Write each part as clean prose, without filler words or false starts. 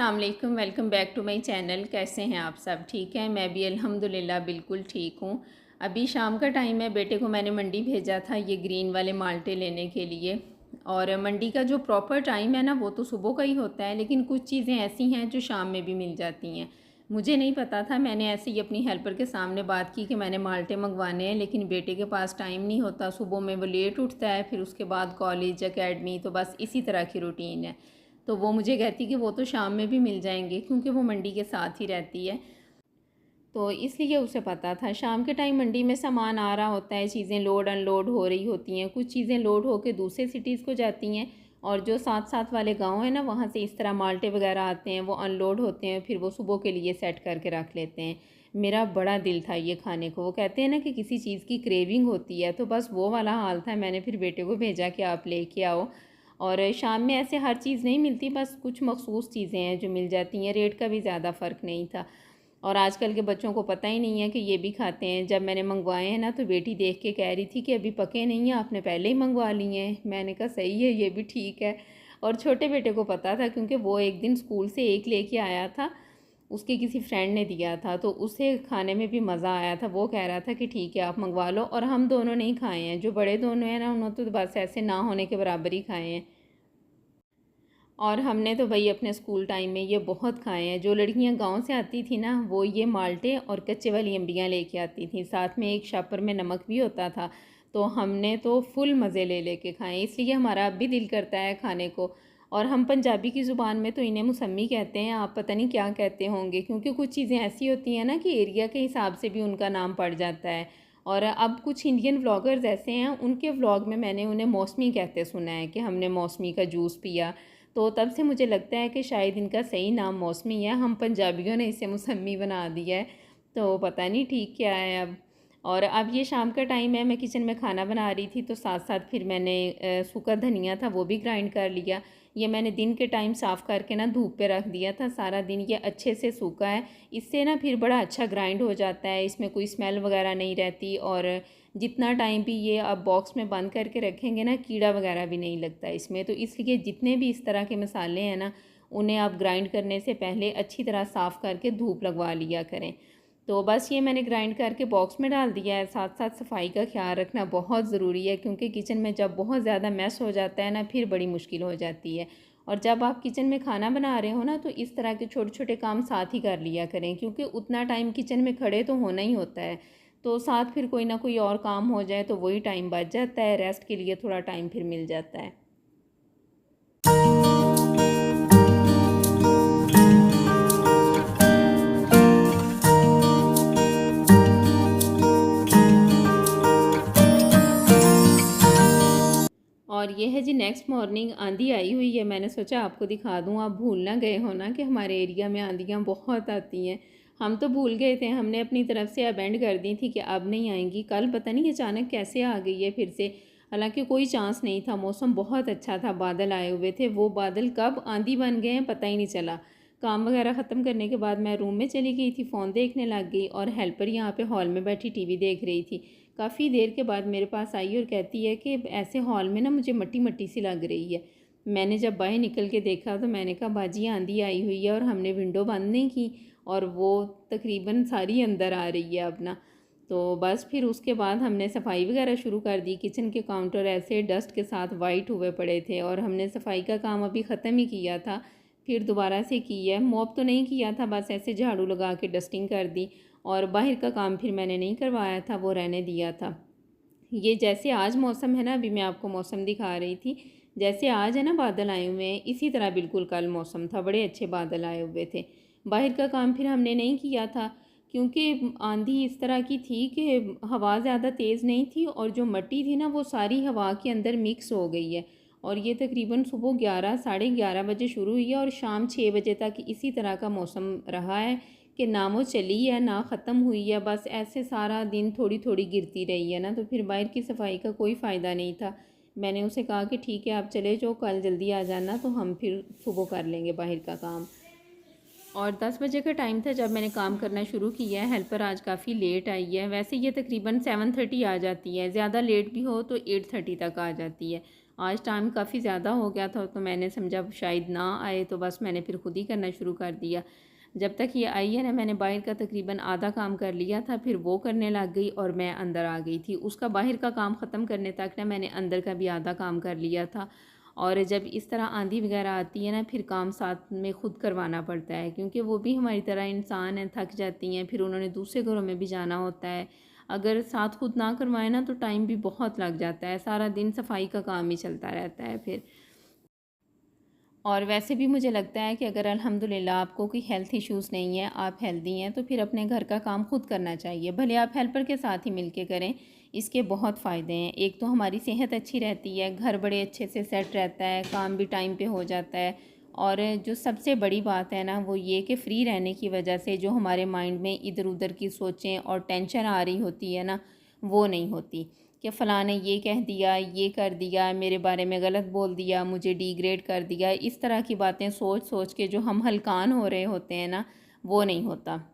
अस्सलाम वालेकुम, welcome back to my channel. कैसे हैं आप सब? ठीक हैं? मैं भी अल्हम्दुलिल्लाह बिल्कुल ठीक हूँ। अभी शाम का टाइम है, बेटे को मैंने मंडी भेजा था ये ग्रीन वाले माल्टे लेने के लिए। और मंडी का जो प्रॉपर टाइम है ना वो तो सुबह का ही होता है, लेकिन कुछ चीज़ें ऐसी हैं जो शाम में भी मिल जाती हैं। मुझे नहीं पता था, मैंने ऐसे ही अपनी हेल्पर के सामने बात की कि मैंने माल्टे मंगवाने हैं, लेकिन बेटे के पास टाइम नहीं होता। सुबह में वो लेट उठता है, फिर उसके बाद कॉलेज अकेडमी, तो बस इसी तरह की रूटीन है। तो वो मुझे कहती कि वो तो शाम में भी मिल जाएंगे, क्योंकि वो मंडी के साथ ही रहती है। तो इसलिए उसे पता था शाम के टाइम मंडी में सामान आ रहा होता है, चीज़ें लोड अनलोड हो रही होती हैं, कुछ चीज़ें लोड होकर दूसरे सिटीज़ को जाती हैं, और जो साथ साथ वाले गांव हैं ना वहाँ से इस तरह माल्टे वगैरह आते हैं, वो अनलोड होते हैं, फिर वो सुबह के लिए सेट करके रख लेते हैं। मेरा बड़ा दिल था ये खाने को। वो कहते हैं ना कि किसी चीज़ की क्रेविंग होती है, तो बस वो वाला हाल था। मैंने फिर बेटे को भेजा कि आप लेके आओ। और शाम में ऐसे हर चीज़ नहीं मिलती, बस कुछ मखसूस चीज़ें हैं जो मिल जाती हैं। रेट का भी ज़्यादा फ़र्क नहीं था। और आजकल के बच्चों को पता ही नहीं है कि ये भी खाते हैं। जब मैंने मंगवाए हैं ना तो बेटी देख के कह रही थी कि अभी पके नहीं हैं, आपने पहले ही मंगवा लिए हैं। मैंने कहा सही है, ये भी ठीक है। और छोटे बेटे को पता था, क्योंकि वो एक दिन स्कूल से एक लेके आया था, उसके किसी फ्रेंड ने दिया था, तो उसे खाने में भी मज़ा आया था। वो कह रहा था कि ठीक है आप मंगवा लो। और हम दोनों नहीं खाए हैं, जो बड़े दोनों हैं ना उन्होंने तो बस ऐसे ना होने के बराबर ही खाए हैं। और हमने तो भाई अपने स्कूल टाइम में ये बहुत खाए हैं। जो लड़कियां गांव से आती थी ना वो ये माल्टे और कच्चे वाली अम्बियाँ लेके आती थी, साथ में एक शापर में नमक भी होता था। तो हमने तो फुल मज़े ले लेके खाए, इसलिए हमारा अब भी दिल करता है खाने को। और हम पंजाबी की ज़ुबान में तो इन्हें मौसमी कहते हैं, आप पता नहीं क्या कहते होंगे, क्योंकि कुछ चीज़ें ऐसी होती हैं ना कि एरिया के हिसाब से भी उनका नाम पड़ जाता है। और अब कुछ इंडियन व्लॉगर्स ऐसे हैं, उनके व्लॉग में मैंने उन्हें मौसमी कहते सुना है कि हमने मौसमी का जूस पिया। तो तब से मुझे लगता है कि शायद इनका सही नाम मौसमी है, हम पंजाबियों ने इसे मौसमी बना दिया है। तो पता नहीं ठीक क्या है अब। और अब ये शाम का टाइम है, मैं किचन में खाना बना रही थी, तो साथ साथ फिर मैंने सूखा धनिया था वो भी ग्राइंड कर लिया। ये मैंने दिन के टाइम साफ़ करके ना धूप पे रख दिया था, सारा दिन ये अच्छे से सूखा है। इससे ना फिर बड़ा अच्छा ग्राइंड हो जाता है, इसमें कोई स्मेल वगैरह नहीं रहती। और जितना टाइम भी ये आप बॉक्स में बंद करके रखेंगे ना, कीड़ा वगैरह भी नहीं लगता इसमें। तो इसलिए जितने भी इस तरह के मसाले हैं ना, उन्हें आप ग्राइंड करने से पहले अच्छी तरह साफ़ करके धूप लगवा लिया करें। तो बस ये मैंने ग्राइंड करके बॉक्स में डाल दिया है। साथ साथ सफाई का ख्याल रखना बहुत ज़रूरी है, क्योंकि किचन में जब बहुत ज़्यादा मैस हो जाता है ना फिर बड़ी मुश्किल हो जाती है। और जब आप किचन में खाना बना रहे हो ना तो इस तरह के छोटे छोटे काम साथ ही कर लिया करें, क्योंकि उतना टाइम किचन में खड़े तो होना ही होता है। तो साथ फिर कोई ना कोई और काम हो जाए तो वही टाइम बच जाता है, रेस्ट के लिए थोड़ा टाइम फिर मिल जाता है। और ये है जी नेक्स्ट मॉर्निंग, आंधी आई हुई है। मैंने सोचा आपको दिखा दूँ, आप भूल ना गए हो ना कि हमारे एरिया में आंधियाँ बहुत आती हैं। हम तो भूल गए थे, हमने अपनी तरफ से अबेंड कर दी थी कि अब नहीं आएंगी। कल पता नहीं अचानक कैसे आ गई है फिर से, हालांकि कोई चांस नहीं था, मौसम बहुत अच्छा था, बादल आए हुए थे। वो बादल कब आंधी बन गए हैं पता ही नहीं चला। काम वगैरह ख़त्म करने के बाद मैं रूम में चली गई थी, फ़ोन देखने लग गई, और हेल्पर यहाँ पे हॉल में बैठी टीवी देख रही थी। काफ़ी देर के बाद मेरे पास आई और कहती है कि ऐसे हॉल में ना मुझे मट्टी मट्टी सी लग रही है। मैंने जब बाहर निकल के देखा तो मैंने कहा बाजी आंधी आई हुई है, और हमने विंडो बंद नहीं की, और वो तकरीबन सारी अंदर आ रही है अपना। तो बस फिर उसके बाद हमने सफाई वगैरह शुरू कर दी। किचन के काउंटर ऐसे डस्ट के साथ वाइट हुए पड़े थे, और हमने सफाई का काम अभी ख़त्म ही किया था, फिर दोबारा से की है। मॉप तो नहीं किया था, बस ऐसे झाड़ू लगा के डस्टिंग कर दी। और बाहर का काम फिर मैंने नहीं करवाया था, वो रहने दिया था। ये जैसे आज मौसम है ना, अभी मैं आपको मौसम दिखा रही थी, जैसे आज है ना बादल आए हुए हैं, इसी तरह बिल्कुल कल मौसम था, बड़े अच्छे बादल आए हुए थे। बाहर का काम फिर हमने नहीं किया था, क्योंकि आंधी इस तरह की थी कि हवा ज़्यादा तेज़ नहीं थी, और जो मिट्टी थी ना वो सारी हवा के अंदर मिक्स हो गई है। और ये तकरीबन सुबह 11 साढ़े 11 बजे शुरू हुई है, और शाम 6 बजे तक इसी तरह का मौसम रहा है कि ना वो चली है ना ख़त्म हुई है, बस ऐसे सारा दिन थोड़ी थोड़ी गिरती रही है ना। तो फिर बाहर की सफाई का कोई फ़ायदा नहीं था। मैंने उसे कहा कि ठीक है आप चले जाओ, कल जल्दी आ जाना, तो हम फिर सुबह कर लेंगे बाहर का काम। और 10 बजे का टाइम था जब मैंने काम करना शुरू किया है। हेल्पर आज काफ़ी लेट आई है, वैसे ये तकरीबन 7:30 आ जाती है, ज़्यादा लेट भी हो तो 8:30 तक आ जाती है। आज टाइम काफ़ी ज़्यादा हो गया था तो मैंने समझा शायद ना आए, तो बस मैंने फिर खुद ही करना शुरू कर दिया। जब तक ये आई है ना, मैंने बाहर का तकरीबन आधा काम कर लिया था, फिर वो करने लग गई और मैं अंदर आ गई थी। उसका बाहर का काम ख़त्म करने तक ना मैंने अंदर का भी आधा काम कर लिया था। और जब इस तरह आंधी वगैरह आती है ना, फिर काम साथ में ख़ुद करवाना पड़ता है, क्योंकि वो भी हमारी तरह इंसान हैं, थक जाती हैं, फिर उन्होंने दूसरे घरों में भी जाना होता है। अगर साथ खुद ना करवाएं ना तो टाइम भी बहुत लग जाता है, सारा दिन सफाई का काम ही चलता रहता है फिर। और वैसे भी मुझे लगता है कि अगर अल्हम्दुलिल्लाह आपको कोई हेल्थ इश्यूज़ नहीं है, आप हेल्दी हैं, तो फिर अपने घर का काम खुद करना चाहिए, भले आप हेल्पर के साथ ही मिल के करें। इसके बहुत फ़ायदे हैं। एक तो हमारी सेहत अच्छी रहती है, घर बड़े अच्छे से सेट रहता है, काम भी टाइम पे हो जाता है। और जो सबसे बड़ी बात है ना, वो ये कि फ़्री रहने की वजह से जो हमारे माइंड में इधर उधर की सोचें और टेंशन आ रही होती है ना, वो नहीं होती कि फ़लाँ ने ये कह दिया, ये कर दिया, मेरे बारे में गलत बोल दिया, मुझे डिग्रेड कर दिया। इस तरह की बातें सोच सोच के जो हम हलकान हो रहे होते हैं ना, वो नहीं होता।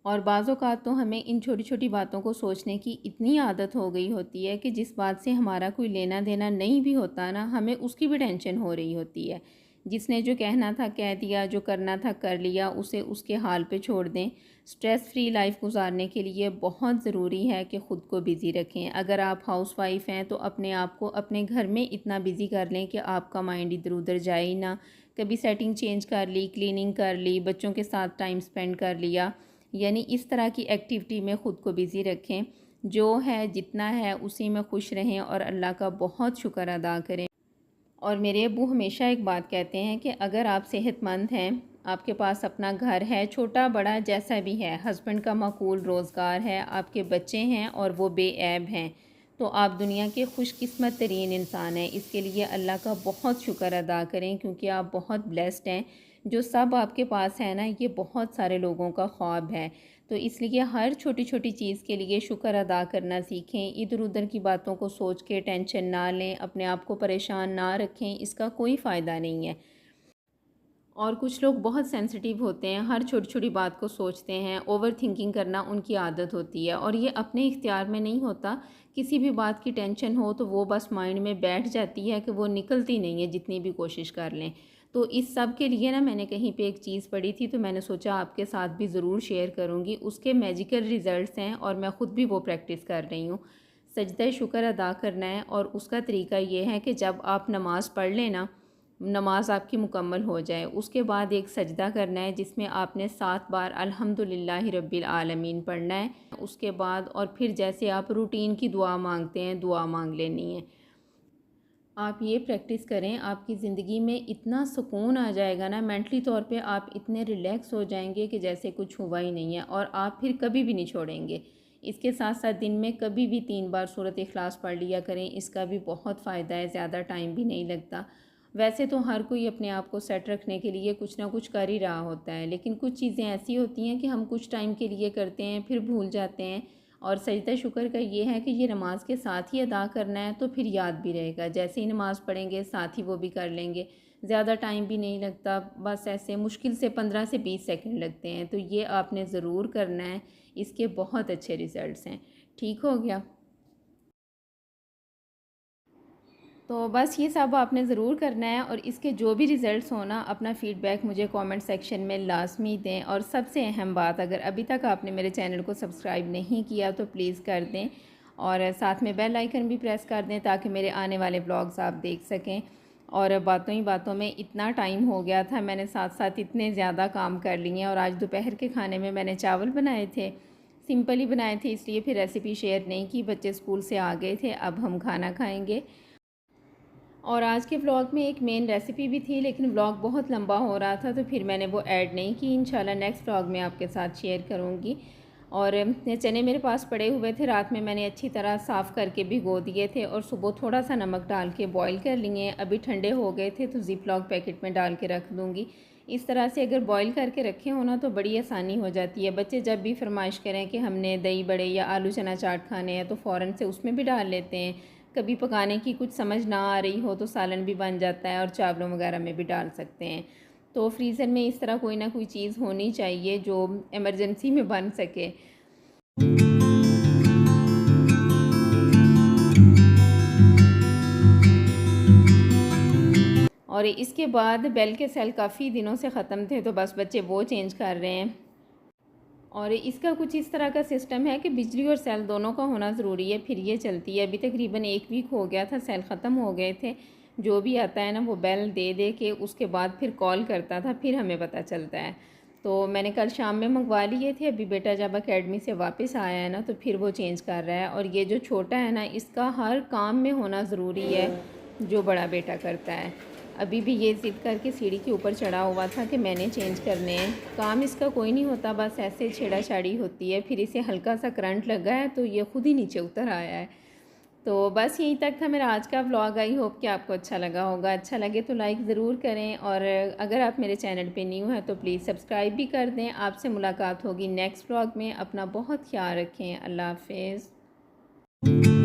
और बाज़ औक़ात तो हमें इन छोटी छोटी बातों को सोचने की इतनी आदत हो गई होती है कि जिस बात से हमारा कोई लेना देना नहीं भी होता ना, हमें उसकी भी टेंशन हो रही होती है। जिसने जो कहना था कह दिया, जो करना था कर लिया, उसे उसके हाल पे छोड़ दें। स्ट्रेस फ्री लाइफ गुजारने के लिए बहुत ज़रूरी है कि ख़ुद को बिज़ी रखें। अगर आप हाउसवाइफ़ हैं तो अपने आप को अपने घर में इतना बिज़ी कर लें कि आपका माइंड इधर उधर जाए ही ना। कभी सेटिंग चेंज कर ली, क्लीनिंग कर ली, बच्चों के साथ टाइम स्पेंड कर लिया, यानी इस तरह की एक्टिविटी में ख़ुद को बिज़ी रखें। जो है जितना है उसी में खुश रहें और अल्लाह का बहुत शुक्र अदा करें। और मेरे अब्बू हमेशा एक बात कहते हैं कि अगर आप सेहतमंद हैं, आपके पास अपना घर है, छोटा बड़ा जैसा भी है, हस्बैंड का माकूल रोज़गार है, आपके बच्चे हैं और वो बेऐब हैं, तो आप दुनिया के खुशकिस्मत तरीन इंसान हैं। इसके लिए अल्लाह का बहुत शुक्र अदा करें, क्योंकि आप बहुत ब्लेस्ड हैं। जो सब आपके पास है ना, ये बहुत सारे लोगों का ख्वाब है। तो इसलिए हर छोटी छोटी चीज़ के लिए शुक्र अदा करना सीखें। इधर उधर की बातों को सोच के टेंशन ना लें, अपने आप को परेशान ना रखें, इसका कोई फ़ायदा नहीं है। और कुछ लोग बहुत सेंसिटिव होते हैं, हर छोटी छोटी बात को सोचते हैं, ओवर थिंकिंग करना उनकी आदत होती है और ये अपने इख्तियार में नहीं होता। किसी भी बात की टेंशन हो तो वो बस माइंड में बैठ जाती है कि वो निकलती नहीं है, जितनी भी कोशिश कर लें। तो इस सब के लिए ना मैंने कहीं पे एक चीज़ पढ़ी थी, तो मैंने सोचा आपके साथ भी ज़रूर शेयर करूँगी। उसके मैजिकल रिज़ल्ट्स हैं और मैं ख़ुद भी वो प्रैक्टिस कर रही हूँ। सजदा शुक्र अदा करना है और उसका तरीका ये है कि जब आप नमाज़ पढ़ लें ना, नमाज आपकी मुकम्मल हो जाए, उसके बाद एक सजदा करना है जिसमें आपने 7 बार अल्हम्दुलिल्लाहि रब्बिल आलमीन पढ़ना है। उसके बाद और फिर जैसे आप रूटीन की दुआ मांगते हैं, दुआ मांग लेनी है। आप ये प्रैक्टिस करें, आपकी ज़िंदगी में इतना सुकून आ जाएगा ना, मेंटली तौर पे आप इतने रिलैक्स हो जाएंगे कि जैसे कुछ हुआ ही नहीं है, और आप फिर कभी भी नहीं छोड़ेंगे। इसके साथ साथ दिन में कभी भी 3 बार सूरत इखलास पढ़ लिया करें, इसका भी बहुत फ़ायदा है, ज़्यादा टाइम भी नहीं लगता। वैसे तो हर कोई अपने आप को सेट रखने के लिए कुछ ना कुछ कर ही रहा होता है, लेकिन कुछ चीज़ें ऐसी होती हैं कि हम कुछ टाइम के लिए करते हैं फिर भूल जाते हैं। और सजदा शुक्र का ये है कि ये नमाज के साथ ही अदा करना है, तो फिर याद भी रहेगा। जैसे ही नमाज़ पढ़ेंगे साथ ही वो भी कर लेंगे, ज़्यादा टाइम भी नहीं लगता, बस ऐसे मुश्किल से 15 से 20 सेकंड लगते हैं। तो ये आपने ज़रूर करना है, इसके बहुत अच्छे रिज़ल्ट्स हैं। ठीक हो गया? तो बस ये सब आपने ज़रूर करना है, और इसके जो भी रिज़ल्ट्स हो ना, अपना फ़ीडबैक मुझे कमेंट सेक्शन में लाज़मी दें। और सबसे अहम बात, अगर अभी तक आपने मेरे चैनल को सब्सक्राइब नहीं किया तो प्लीज़ कर दें, और साथ में बेल आइकन भी प्रेस कर दें ताकि मेरे आने वाले ब्लॉग्स आप देख सकें। और बातों ही बातों में इतना टाइम हो गया था, मैंने साथ साथ इतने ज़्यादा काम कर लिए हैं। और आज दोपहर के खाने में मैंने चावल बनाए थे, सिंपल ही बनाए थे, इसलिए फिर रेसिपी शेयर नहीं की। बच्चे स्कूल से आ गए थे, अब हम खाना खाएँगे। और आज के व्लॉग में एक मेन रेसिपी भी थी, लेकिन व्लॉग बहुत लंबा हो रहा था तो फिर मैंने वो ऐड नहीं की। इंशाल्लाह नेक्स्ट व्लॉग में आपके साथ शेयर करूँगी। और चने मेरे पास पड़े हुए थे, रात में मैंने अच्छी तरह साफ़ करके भिगो दिए थे और सुबह थोड़ा सा नमक डाल के बॉईल कर लिए। अभी ठंडे हो गए थे तो ज़िप लॉक पैकेट में डाल के रख दूँगी। इस तरह से अगर बॉईल करके रखे हो ना तो बड़ी आसानी हो जाती है। बच्चे जब भी फरमाइश करें कि हमने दही बड़े या आलू चना चाट खाने हैं तो फ़ौरन से उसमें भी डाल लेते हैं। कभी पकाने की कुछ समझ ना आ रही हो तो सालन भी बन जाता है, और चावलों वगैरह में भी डाल सकते हैं। तो फ्रीज़र में इस तरह कोई ना कोई चीज़ होनी चाहिए जो इमरजेंसी में बन सके। और इसके बाद बेल के सेल काफ़ी दिनों से ख़त्म थे, तो बस बच्चे वो चेंज कर रहे हैं। और इसका कुछ इस तरह का सिस्टम है कि बिजली और सेल दोनों का होना ज़रूरी है, फिर ये चलती है। अभी तकरीबन 1 वीक हो गया था, सेल ख़त्म हो गए थे। जो भी आता है ना वो बेल दे दे के उसके बाद फिर कॉल करता था, फिर हमें पता चलता है। तो मैंने कल शाम में मंगवा लिए थे। अभी बेटा जब एकेडमी से वापस आया है ना तो फिर वो चेंज कर रहा है। और ये जो छोटा है ना, इसका हर काम में होना ज़रूरी है जो बड़ा बेटा करता है। अभी भी ये ज़िद करके सीढ़ी के ऊपर चढ़ा हुआ था कि मैंने चेंज करने हैं। काम इसका कोई नहीं होता, बस ऐसे छेड़ा-छाड़ी होती है। फिर इसे हल्का सा करंट लगा है तो ये खुद ही नीचे उतर आया है। तो बस यहीं तक था मेरा आज का व्लॉग। आई होप कि आपको अच्छा लगा होगा। अच्छा लगे तो लाइक ज़रूर करें, और अगर आप मेरे चैनल पे न्यू हैं तो प्लीज़ सब्सक्राइब भी कर दें। आपसे मुलाकात होगी नेक्स्ट व्लॉग में। अपना बहुत ख्याल रखें। अल्लाह हाफ़िज़।